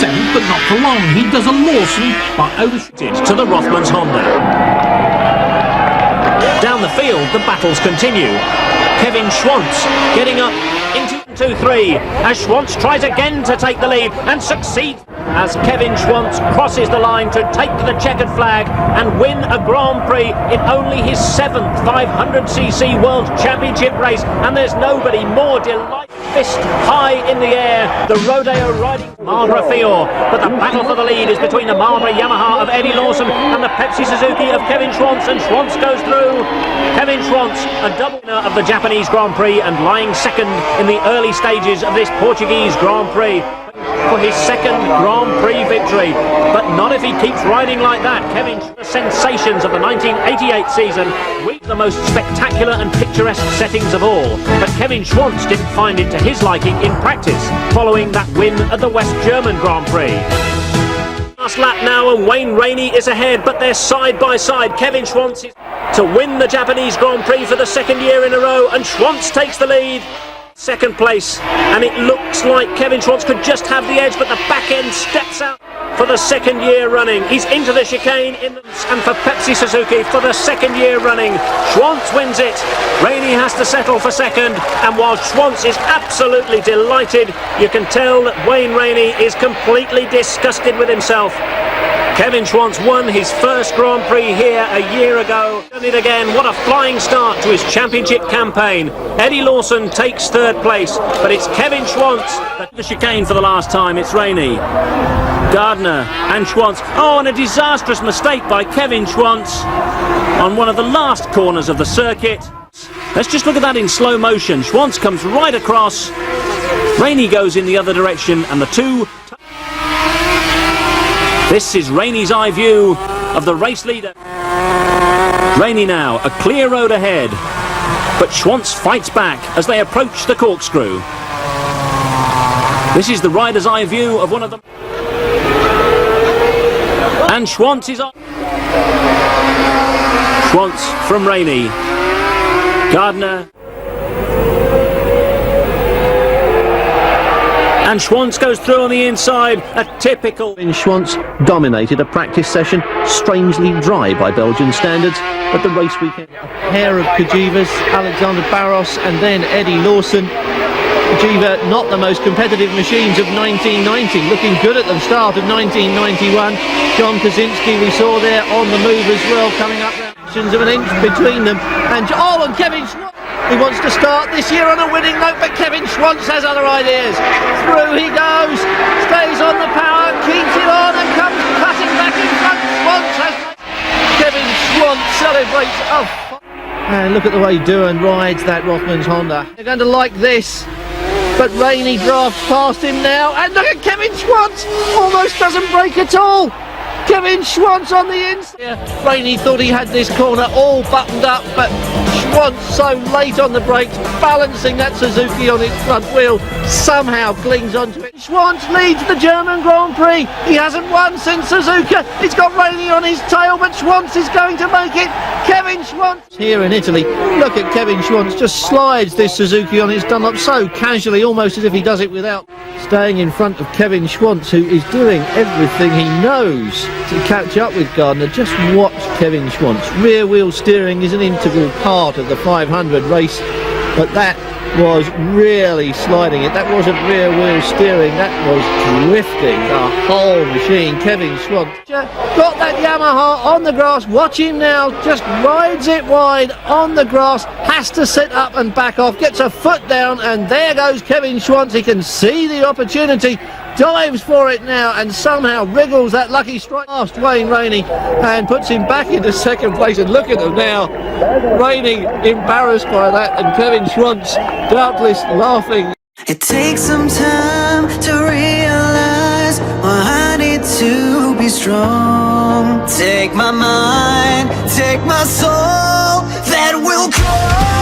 7th, but not for long. He does a Lawson by overshooting to the Rothmans Honda. Down the field, the battles continue. Kevin Schwantz getting up into 2-3 as Schwantz tries again to take the lead and succeeds as Kevin Schwantz crosses the line to take the checkered flag and win a Grand Prix in only his 7th 500cc World Championship race, and there's nobody more delighted. Fist high in the air, the rodeo riding Marlboro Fior, but the battle for the lead is between the Marlboro Yamaha of Eddie Lawson and the Pepsi Suzuki of Kevin Schwantz, and Schwantz goes through. Kevin Schwantz, a double winner of the Japanese Grand Prix and lying second in the early stages of this Portuguese Grand Prix for his second Grand Prix victory, but not if he keeps riding like that. Kevin, the sensations of the 1988 season, with the most spectacular and picturesque settings of all, but Kevin Schwantz didn't find it to his liking in practice following that win at the West German Grand Prix. Last lap now and Wayne Rainey is ahead, but they're side by side. Kevin Schwantz is to win the Japanese Grand Prix for the second year in a row, and Schwantz takes the lead. Second place, and it looks like Kevin Schwantz could just have the edge, but the back end steps out for the second year running. He's into the chicane and for Pepsi Suzuki for the second year running. Schwantz wins it. Rainey has to settle for second, and while Schwantz is absolutely delighted, you can tell that Wayne Rainey is completely disgusted with himself. Kevin Schwantz won his first Grand Prix here a year ago. Done it again. What a flying start to his championship campaign. Eddie Lawson takes third place, but it's Kevin Schwantz. The chicane for the last time. It's Rainey, Gardner and Schwantz. Oh, and a disastrous mistake by Kevin Schwantz on one of the last corners of the circuit. Let's just look at that in slow motion. Schwantz comes right across. Rainey goes in the other direction, and the two... This is Rainey's eye view of the race leader. Rainey now, a clear road ahead, but Schwantz fights back as they approach the corkscrew. This is the rider's eye view of one of them. And Schwantz is on. Schwantz from Rainey. Gardner. And Schwantz goes through on the inside, a typical... Schwantz dominated a practice session, strangely dry by Belgian standards, but the race weekend... A pair of Kajivas, Alexander Barros and then Eddie Lawson. Kajiva, not the most competitive machines of 1990, looking good at the start of 1991. John Kaczynski we saw there on the move as well, coming up actions of an inch between them. And Kevin Schwantz, he wants to start this year on a winning note, but Kevin Schwantz has other ideas. Through he goes, stays on the power, keeps it on and comes cutting back in front. Schwantz has... Kevin Schwantz celebrates. Oh, and look at the way Doohan rides that Rothmans Honda. They're going to like this, but Rainey drafts past him now, and look at Kevin Schwantz, almost doesn't break at all. Kevin Schwantz on the inside. Yeah, Rainey thought he had this corner all buttoned up, but Schwantz so late on the brakes, balancing that Suzuki on its front wheel, somehow clings onto it. Schwantz leads the German Grand Prix. He hasn't won since Suzuka. He's got Rainey on his tail, but Schwantz is going to make it. Kevin Schwantz. Here in Italy, look at Kevin Schwantz, just slides this Suzuki on his Dunlop so casually, almost as if he does it without. Staying in front of Kevin Schwantz, who is doing everything he knows to catch up with Gardner. Just watch Kevin Schwantz. Rear wheel steering is an integral part of the 500 race, but that was really sliding it. That wasn't rear wheel steering, that was drifting the whole machine. Kevin Schwantz got that Yamaha on the grass. Watch him now, just rides it wide on the grass, has to sit up and back off, gets a foot down, and there goes Kevin Schwantz. He can see the opportunity, dives for it now, and somehow wriggles that lucky strike past Wayne Rainey and puts him back into second place. And look at them now, Rainey embarrassed by that, and Kevin Schwantz doubtless laughing. It takes some time to realize why I need to be strong. Take my mind, take my soul, that will grow.